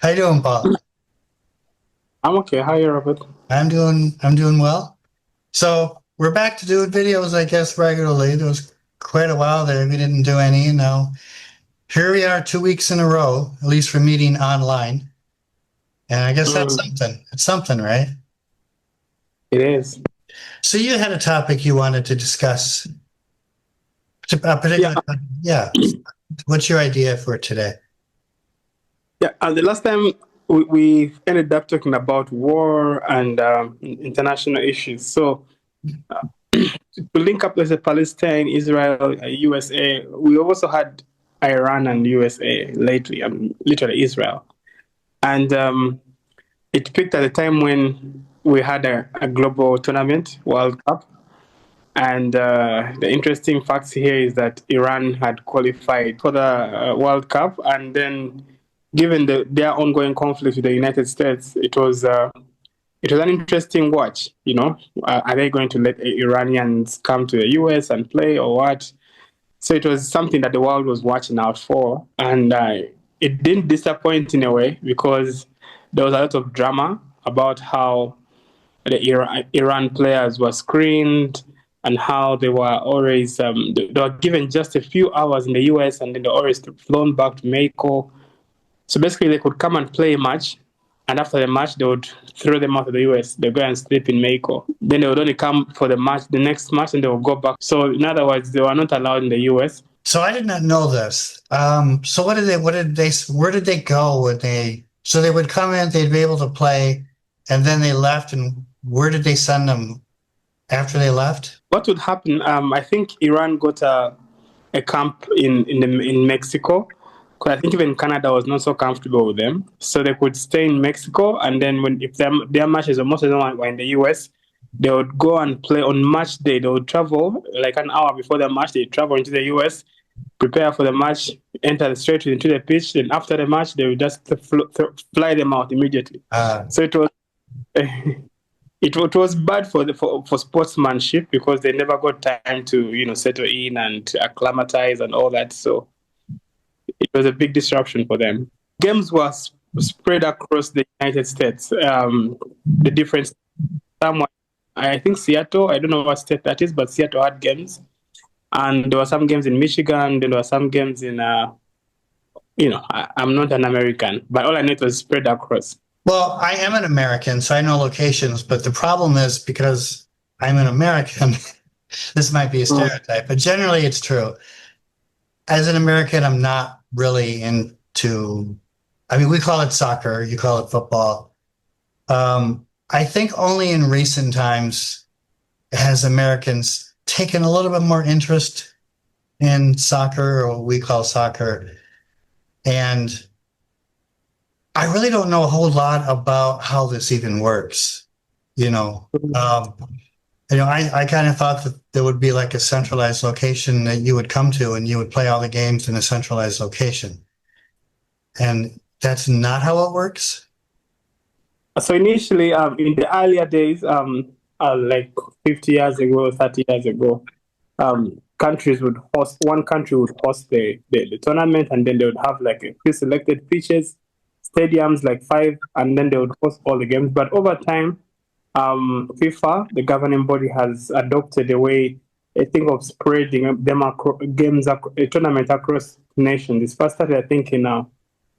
How you doing, Paul? I'm okay. How are you, Robert? I'm doing well. So we're back to doing videos, I guess, regularly. There was quite a while there. We didn't do any. Now here we are 2 weeks in a row, at least for meeting online. And I guess that's Mm, something. It's something, right? it is. So you had a topic you wanted to discuss, a Yeah, particular, yeah. What's your idea for today? yeah. The last time we ended up talking about war and international issues. So to link up with the Palestine, Israel, USA, we also had Iran and USA lately, literally Israel. And it peaked at a time when we had a global tournament, World Cup. And the interesting facts here is that Iran had qualified for the World Cup, and then, given their ongoing conflict with the United States, it was an interesting watch. Are they going to let Iranians come to the US and play, or what? So it was something that the world was watching out for, and it didn't disappoint in a way because there was a lot of drama about how the Iran players were screened and how they were always they were given just a few hours in the US and then they were always flown back to Mexico. So basically, they could come and play a match, and after the match, they would throw them out of the US. They go and sleep in Mexico. Then they would only come for the match, the next match, and they would go back. So in other words, they were not allowed in the US. So I did not know this. So where did they go when so they would come in, they'd be able to play, and then they left, and where did they send them after they left? What would happen? I think Iran got a camp in Mexico. Because I think even Canada was not so comfortable with them, so they could stay in Mexico, and then if their matches or most of them were in the US, they would go and play on match day. They would travel like an hour before the match. They travel into the US, prepare for the match, enter straight into the pitch. Then after the match, they would just fly them out immediately. So it was it was bad for sportsmanship because they never got time to settle in and acclimatize and all that. So it was a big disruption for them. Games were spread across the United States. The different somewhere, I think Seattle. I don't know what state that is, but Seattle had games, and there were some games in Michigan. There were some games in I'm not an American, but all I know it was spread across. Well, I am an American, so I know locations, but the problem is because I'm an American, this might be a stereotype, but generally it's true. As an American, I'm not really into, I mean, we call it soccer, you call it football. I think only in recent times has Americans taken a little bit more interest in soccer, or what we call soccer. And I really don't know a whole lot about how this even works. You know, um, I kind of thought that there would be like a centralized location that you would come to and you would play all the games in a centralized location. And that's not how it works. So initially, in the earlier days, like 50 years ago, 30 years ago, countries would host, one country would host the tournament, and then they would have like a pre-selected pitches, stadiums, like five, and then they would host all the games. But over time, FIFA, the governing body, has adopted a way, I think, of spreading them games, a tournament across nations. This first started, I think, in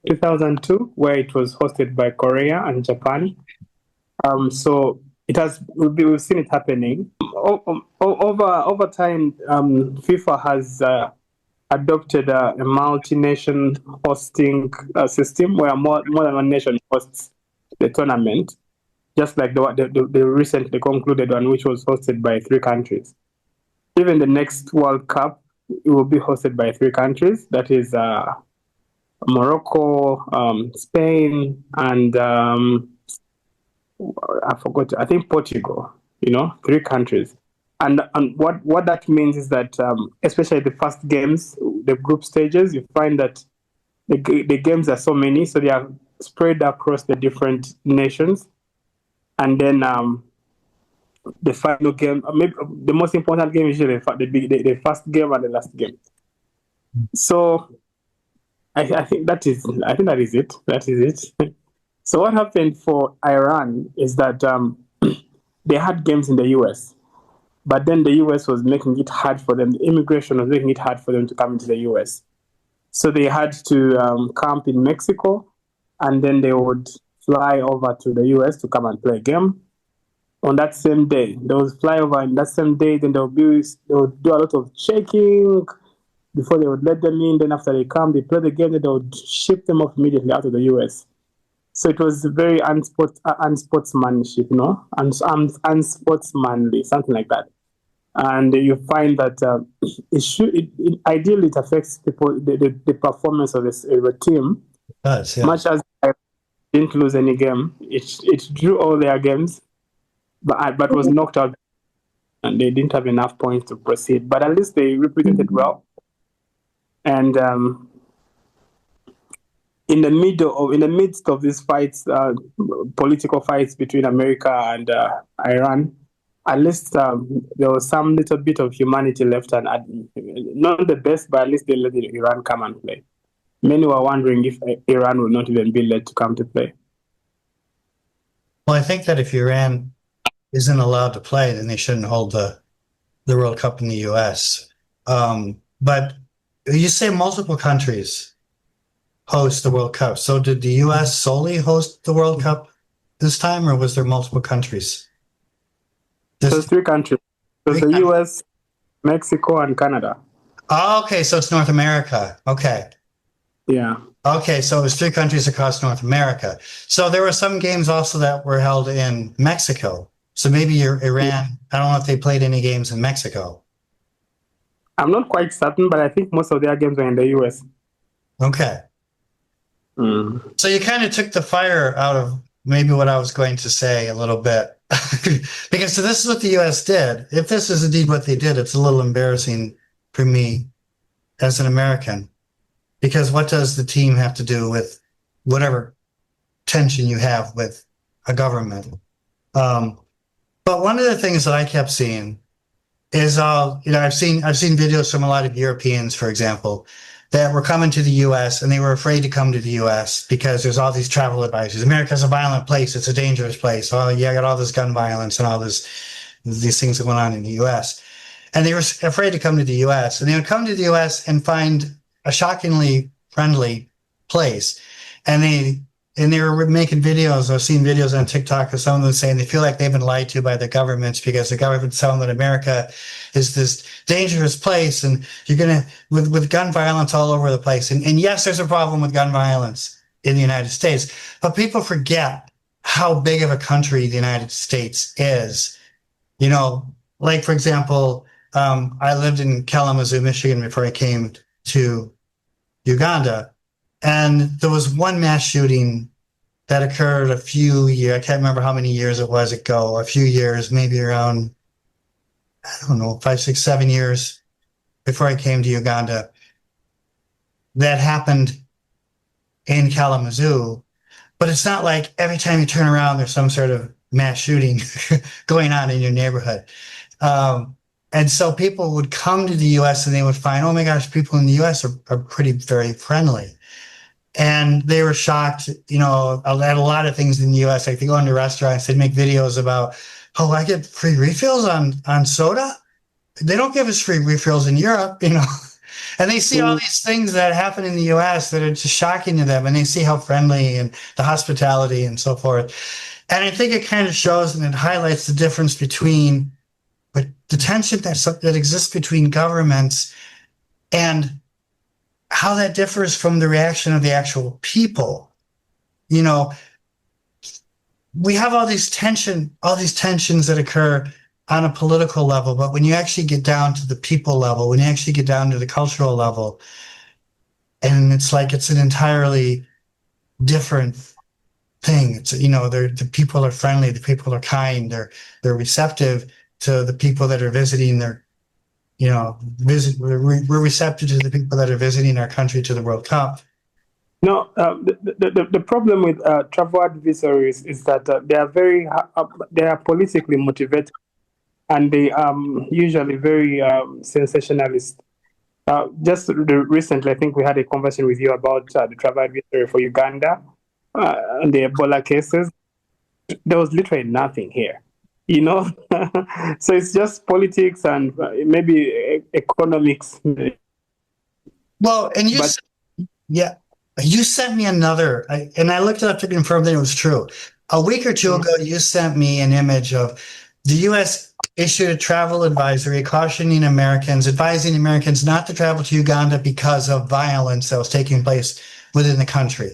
2002, where it was hosted by Korea and Japan. So we've seen it happening over time. FIFA has adopted a multi-nation hosting system where more than one nation hosts the tournament, just like the recently concluded one, which was hosted by three countries. Even the next World Cup, it will be hosted by three countries. That is Morocco, Spain, and I forgot. I think Portugal. Three countries. And what that means is that, especially the first games, the group stages, you find that the games are so many, so they are spread across the different nations, and then the final game, maybe the most important game is usually the first game and the last game. So I think that is it. That is it. So what happened for Iran is that they had games in the US, but then the US was making it hard for them. The immigration was making it hard for them to come into the US. So they had to camp in Mexico, and then they would fly over to the US to come and play a game. On that same day, they would fly over in that same day, then they would do a lot of checking before they would let them in. Then after they come, they play the game, then they would ship them off immediately out of the US. So it was very unsportsmanship, unsportsmanly, something like that. And you find that ideally it affects people, the performance of the team. It does, yeah. Much as I didn't lose any game, it drew all their games, but was knocked out, and they didn't have enough points to proceed. But at least they represented well. And in the midst of these fights, political fights between America and Iran, at least there was some little bit of humanity left, and not the best, but at least they let Iran come and play. Many were wondering if Iran would not even be let to come to play. Well, I think that if Iran isn't allowed to play, then they shouldn't hold the World Cup in the US. But you say multiple countries host the World Cup. So did the US solely host the World Cup this time, or was there multiple countries? There's 3 countries. There's the US, Mexico, and Canada. Oh, okay, so it's North America. Okay. Yeah. Okay, so it was 3 countries across North America. So there were some games also that were held in Mexico. So maybe Iran, I don't know if they played any games in Mexico. I'm not quite certain, but I think most of their games were in the US. Okay. So you kind of took the fire out of maybe what I was going to say a little bit. Because so this is what the US did. If this is indeed what they did, it's a little embarrassing for me as an American. Because what does the team have to do with whatever tension you have with a government? But one of the things that I kept seeing is, I've seen videos from a lot of Europeans, for example, that were coming to the U.S. and they were afraid to come to the U.S. because there's all these travel advisories. America's a violent place. It's a dangerous place. Oh, yeah, I got all this gun violence and all these things that went on in the U.S. And they were afraid to come to the U.S. And they would come to the U.S. and find a shockingly friendly place. And they were making videos. I've seen videos on TikTok of some of them saying they feel like they've been lied to by the governments because the government's telling them that America is this dangerous place and you're going to, with gun violence all over the place. And yes, there's a problem with gun violence in the United States, but people forget how big of a country the United States is. Like, for example, I lived in Kalamazoo, Michigan before I came to Uganda. And there was one mass shooting that occurred a few years, I can't remember how many years it was ago, a few years, maybe around, I don't know, 5, 6, 7 years before I came to Uganda. That happened in Kalamazoo. But it's not like every time you turn around, there's some sort of mass shooting going on in your neighborhood. And so people would come to the U.S. and they would find, oh my gosh, people in the U.S. are very friendly. And they were shocked, at a lot of things in the U.S. Like they go into restaurants, they'd make videos about, oh, I get free refills on soda. They don't give us free refills in Europe, And they see all these things that happen in the U.S. that are just shocking to them. And they see how friendly and the hospitality and so forth. And I think it kind of shows and it highlights the difference between the tension that exists between governments and how that differs from the reaction of the actual people. We have all these tensions that occur on a political level, but when you actually get down to the people level, when you actually get down to the cultural level, and it's like it's an entirely different thing. It's the people are friendly, the people are kind, they're receptive to the people that are visiting their. We're receptive to the people that are visiting our country to the World Cup. No, the problem with travel advisories is that they are politically motivated, and they usually very sensationalist. Just recently, I think we had a conversation with you about the travel advisory for Uganda, and the Ebola cases, there was literally nothing here, you know. So it's just politics and maybe economics. Well, and But yeah, you sent me another, and I looked it up to confirm that it was true. A week or two ago, you sent me an image of the U.S. issued a travel advisory cautioning Americans, advising Americans not to travel to Uganda because of violence that was taking place within the country.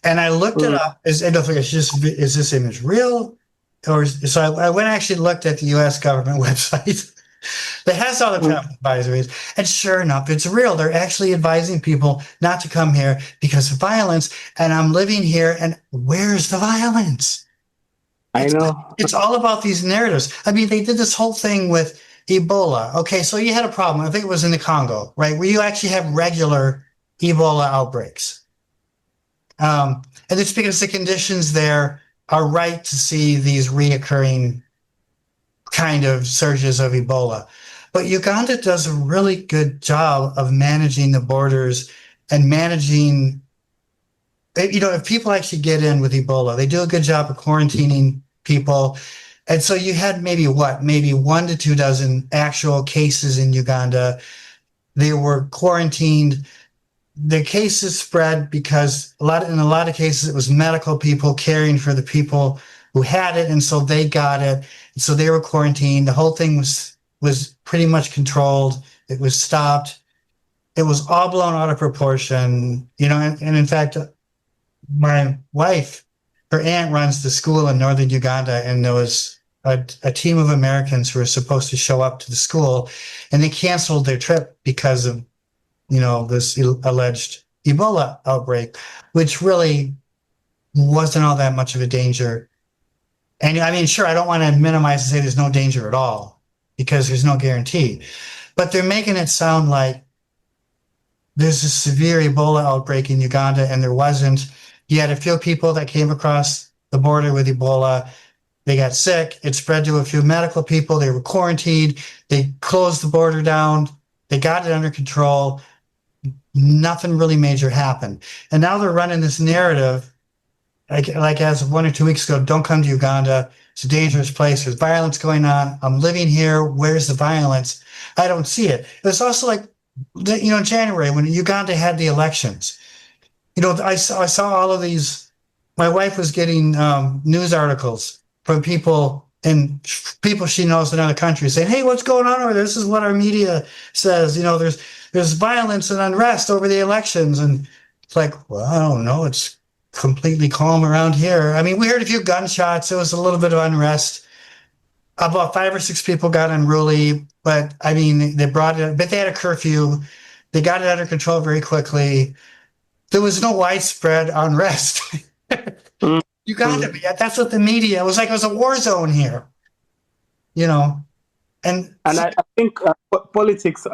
And I looked it up. Is this image real? So I went and actually looked at the U.S. government website that has all the travel advisories. And sure enough, it's real. They're actually advising people not to come here because of violence. And I'm living here, and where's the violence? I It's, know. it's all about these narratives. I mean, they did this whole thing with Ebola. Okay, so you had a problem. I think it was in the Congo, right, where you actually have regular Ebola outbreaks. And it's because the conditions there are right to see these reoccurring kind of surges of Ebola. But Uganda does a really good job of managing the borders and managing, if people actually get in with Ebola, they do a good job of quarantining people. And so you had maybe 1 to 2 dozen actual cases in Uganda. They were quarantined. The cases spread because in a lot of cases it was medical people caring for the people who had it, and so they got it. And so they were quarantined. The whole thing was pretty much controlled. It was stopped. It was all blown out of proportion, and in fact, my wife, her aunt runs the school in northern Uganda, and there was a team of Americans who were supposed to show up to the school, and they canceled their trip because of this alleged Ebola outbreak, which really wasn't all that much of a danger. And I mean, sure, I don't want to minimize and say there's no danger at all because there's no guarantee, but they're making it sound like there's a severe Ebola outbreak in Uganda, and there wasn't. You had a few people that came across the border with Ebola. They got sick. It spread to a few medical people. They were quarantined. They closed the border down. They got it under control. Nothing really major happened. And now they're running this narrative, like as of 1 or 2 weeks ago, don't come to Uganda. It's a dangerous place. There's violence going on. I'm living here. Where's the violence? I don't see it. It was also like, January when Uganda had the elections. I saw all of these. My wife was getting news articles from people she knows in other countries saying, "Hey, what's going on over there? This is what our media says. There's violence and unrest over the elections." And it's like, well, I don't know. It's completely calm around here. I mean, we heard a few gunshots. There was a little bit of unrest. About 5 or 6 people got unruly, but I mean, they had a curfew. They got it under control very quickly. There was no widespread unrest. Uganda, that's what the media, it was like it was a war zone here, And I think politics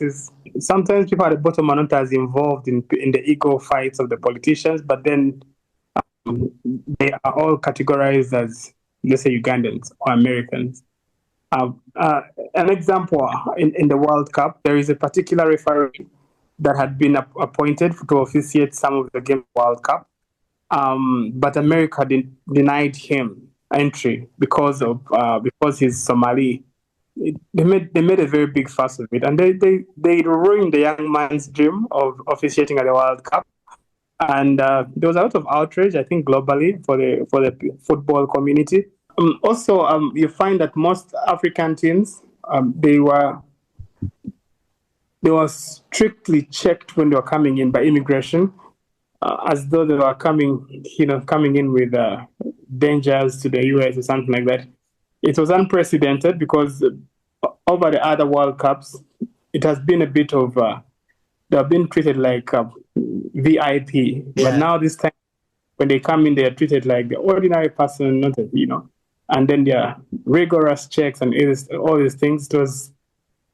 is sometimes people at the bottom are not as involved in the ego fights of the politicians, but then they are all categorized as, let's say, Ugandans or Americans. An example, in the World Cup, there is a particular referee that had been appointed to officiate some of the game World Cup, but America denied him entry because he's Somali. They made a very big fuss of it, and they ruined the young man's dream of officiating at the World Cup. And there was a lot of outrage, I think, globally for the football community. Also, you find that most African teams, they were strictly checked when they were coming in by immigration, as though they were coming in with dangers to the US or something like that. It was unprecedented because over the other World Cups, it has been a bit of they have been treated like VIP. Yeah. But now this time, when they come in, they are treated like the ordinary person, not and then there are rigorous checks and all these things.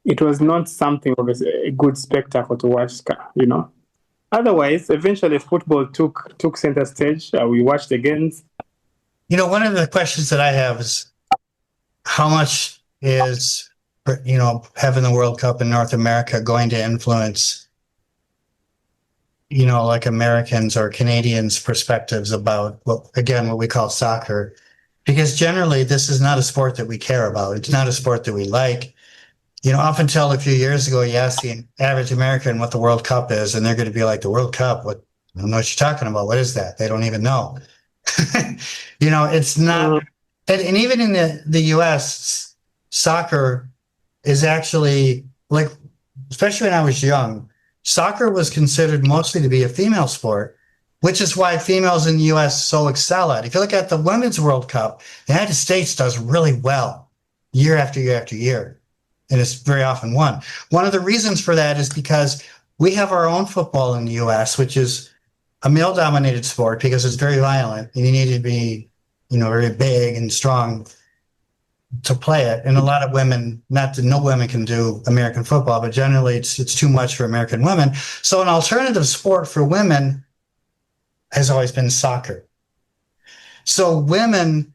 It was not something of a good spectacle to watch, Otherwise, eventually football took center stage. We watched the games. One of the questions that I have is how much is, having the World Cup in North America going to influence like Americans or Canadians' perspectives about what we call soccer, because generally this is not a sport that we care about. It's not a sport that we like. Up until a few years ago, you ask the average American what the World Cup is, and they're going to be like, the World Cup? What? I don't know what you're talking about. What is that? They don't even know. It's not, and even in the US, soccer is actually like, especially when I was young, soccer was considered mostly to be a female sport, which is why females in the US so excel at it. If you look at the Women's World Cup, the United States does really well year after year after year, and it's very often won. One of the reasons for that is because we have our own football in the US, which is a male-dominated sport because it's very violent, and you need to be, very big and strong to play it. And a lot of women, not that no women can do American football, but generally it's too much for American women. So an alternative sport for women has always been soccer. So women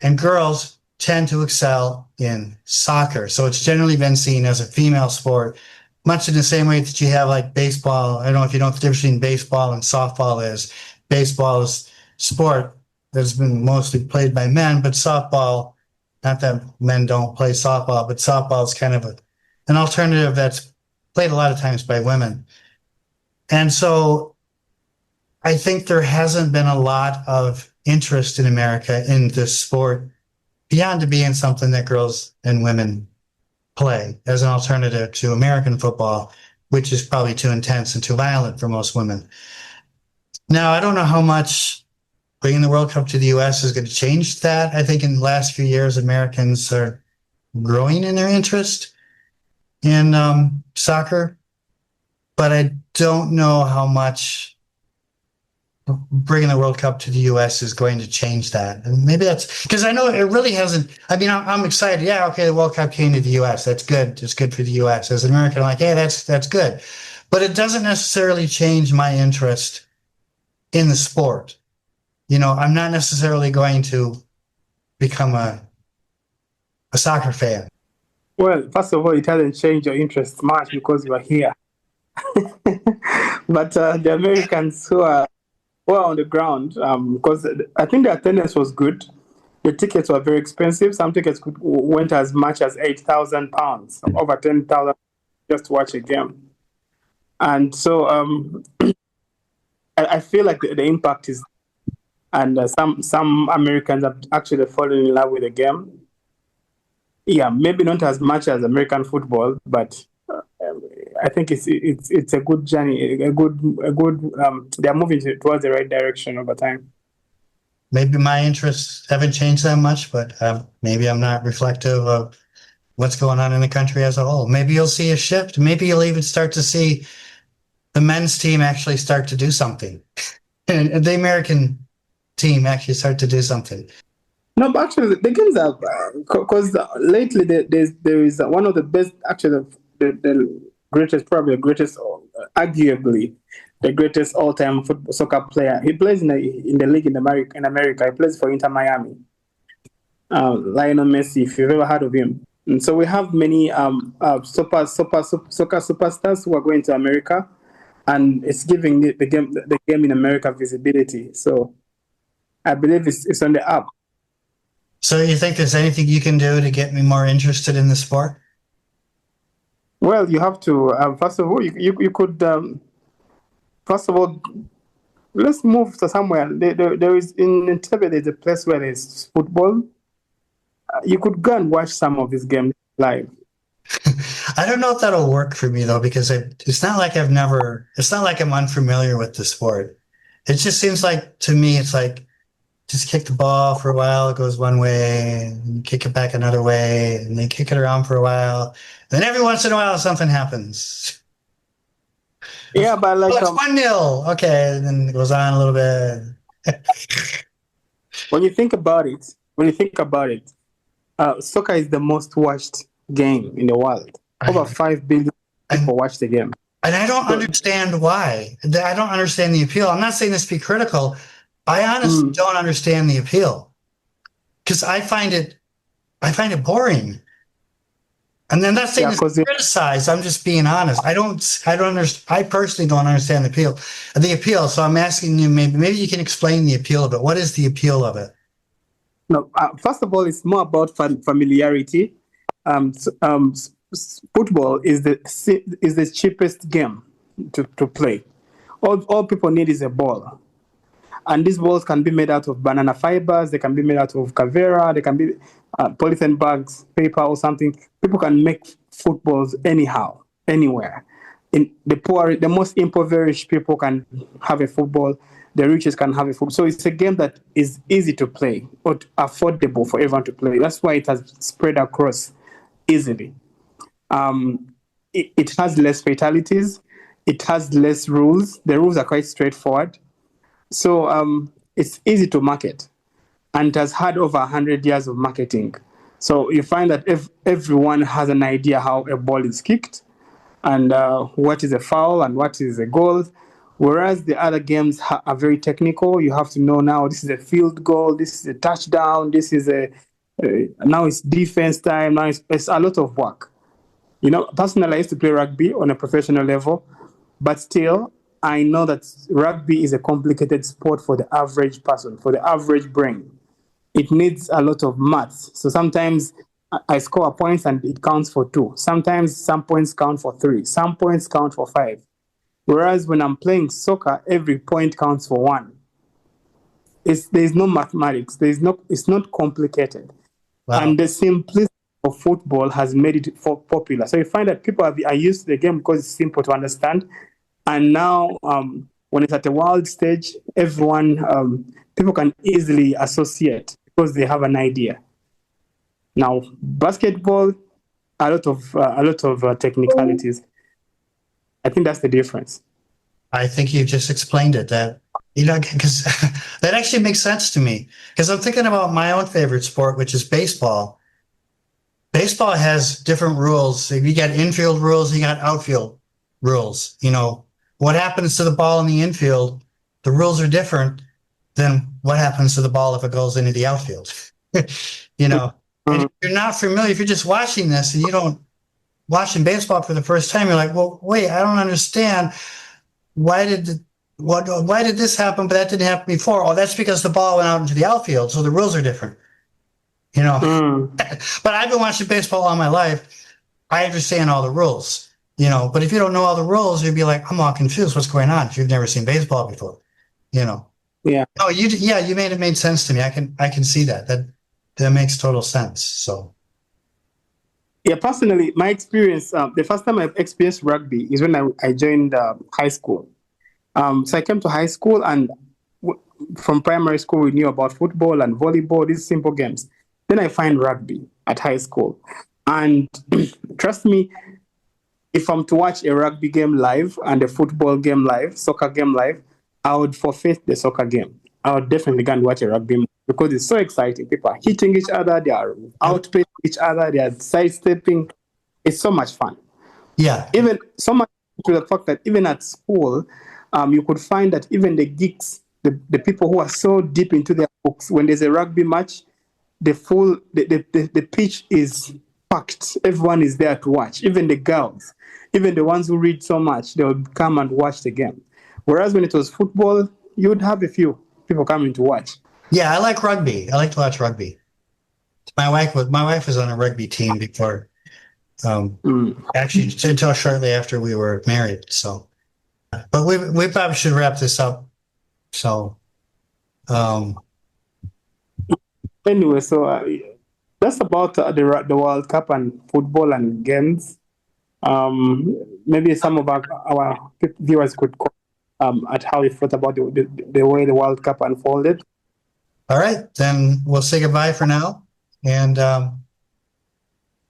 and girls tend to excel in soccer. So it's generally been seen as a female sport, much in the same way that you have like baseball. I don't know if you know what the difference between baseball and softball is. Baseball is sport that's been mostly played by men, but softball, not that men don't play softball, but softball is kind of an alternative that's played a lot of times by women. And so I think there hasn't been a lot of interest in America in this sport beyond it being something that girls and women play as an alternative to American football, which is probably too intense and too violent for most women. Now, I don't know how much bringing the World Cup to the US is going to change that. I think in the last few years, Americans are growing in their interest in soccer, but I don't know how much bringing the World Cup to the US is going to change that. And maybe that's because I know it really hasn't. I mean, I'm excited. Yeah, okay, the World Cup came to the US. That's good. It's good for the US. As an American, I'm like, hey, that's good. But it doesn't necessarily change my interest in the sport. I'm not necessarily going to become a soccer fan. Well, first of all, it hasn't changed your interest much because you are here. But the Americans who are on the ground, because I think the attendance was good. The tickets were very expensive. Some tickets went as much as £8,000, over 10,000 just to watch a game. And so I feel like the impact is, and some Americans have actually fallen in love with the game. Yeah, maybe not as much as American football, but I think it's a good journey, a good. They are moving towards the right direction over time. Maybe my interests haven't changed that much, but maybe I'm not reflective of what's going on in the country as a whole. Maybe you'll see a shift. Maybe you'll even start to see the men's team actually start to do something, and the American team actually start to do something. No, but actually, the games are, because lately there is one of the best, actually the greatest, probably the greatest, arguably the greatest all-time soccer player. He plays in the league in America. He plays for Inter Miami. Lionel Messi, if you've ever heard of him. And so we have many soccer superstars who are going to America, and it's giving the game in America visibility. So I believe it's on the up. So you think there's anything you can do to get me more interested in the sport? Well, you have to, first of all, you could, first of all, let's move to somewhere. There is, in Entebbe, there's a place where there's football. You could go and watch some of these games live. I don't know if that'll work for me, though, because it's not like it's not like I'm unfamiliar with the sport. It just seems like, to me, it's like, just kick the ball for a while, it goes one way, and kick it back another way, and then kick it around for a while. Then every once in a while, something happens. Yeah, but like... it's 1-0. Okay, and then it goes on a little bit. When you think about it, soccer is the most watched game in the world. Over 5 billion people watch the game. And I don't understand why. I don't understand the appeal. I'm not saying this to be critical. I honestly don't understand the appeal, because I find it boring. And then that's saying Yeah, it's 'cause criticized. I'm just being honest. I don't understand. I personally don't understand the appeal. So I'm asking you, maybe you can explain the appeal of it. What is the appeal of it? no, first of all, it's more about familiarity. Football is the cheapest game to play. All people need is a ball. And these balls can be made out of banana fibers, they can be made out of Cavera, they can be polythene bags, paper, or something. People can make footballs anyhow, anywhere. In the poor, the most impoverished people can have a football, the richest can have a football. So it's a game that is easy to play, or affordable for everyone to play. That's why it has spread across easily. It has less fatalities, it has less rules. The rules are quite straightforward. So it's easy to market, and it has had over 100 years of marketing. So you find that if everyone has an idea how a ball is kicked, and what is a foul and what is a goal, whereas the other games are very technical. You have to know now this is a field goal, this is a touchdown, this is now it's defense time. Now it's a lot of work. Personally, I used to play rugby on a professional level, but still, I know that rugby is a complicated sport for the average person, for the average brain. It needs a lot of maths. So sometimes I score points and it counts for 2. Sometimes some points count for 3. Some points count for 5. Whereas when I'm playing soccer, every point counts for 1. There's no mathematics. It's not complicated. Wow. And the simplicity of football has made it popular. So you find that people are used to the game because it's simple to understand. And now, when it's at a world stage, people can easily associate because they have an idea. Now, basketball, a lot of technicalities. I think that's the difference. I think you just explained it. Because that actually makes sense to me. Because I'm thinking about my own favorite sport, which is baseball. Baseball has different rules. You got infield rules, you got outfield rules. What happens to the ball in the infield, the rules are different than what happens to the ball if it goes into the outfield. And if you're not familiar, if you're just watching this and you don't watching baseball for the first time, you're like, well, wait, I don't understand. Why did this happen, but that didn't happen before? Oh, that's because the ball went out into the outfield, so the rules are different. But I've been watching baseball all my life. I understand all the rules. But if you don't know all the rules, you'd be like, I'm all confused. What's going on? If you've never seen baseball before, Yeah. Oh, you made sense to me. I can see that. That makes total sense. So. Yeah, personally, my experience, the first time I've experienced rugby is when I joined high school. So I came to high school, and from primary school, we knew about football and volleyball, these simple games. Then I find rugby at high school. And trust me, if I'm to watch a rugby game live and a football game live, soccer game live, I would forfeit the soccer game. I would definitely go and watch a rugby game because it's so exciting. People are hitting each other, they are outpacing each other, they are sidestepping. It's so much fun. Yeah. Even so much to the fact that even at school, you could find that even the geeks, the people who are so deep into their books, when there's a rugby match, the pitch is packed. Everyone is there to watch. Even the girls, even the ones who read so much, they would come and watch the game. Whereas when it was football, you would have a few people coming to watch. Yeah, I like rugby. I like to watch rugby. My wife was on a rugby team before. Actually, until shortly after we were married. So, but we probably should wrap this up. So, anyway, so that's about the World Cup and football and games. Maybe some of our viewers could comment at how you thought about the way the World Cup unfolded. All right, then we'll say goodbye for now, and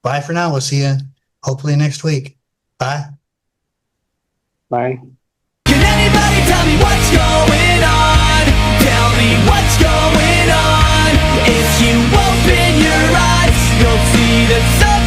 bye for now. We'll see you hopefully next week. Bye. Bye. Can anybody tell me what's going on? Tell me what's going on. If you open your eyes, you'll see the sun.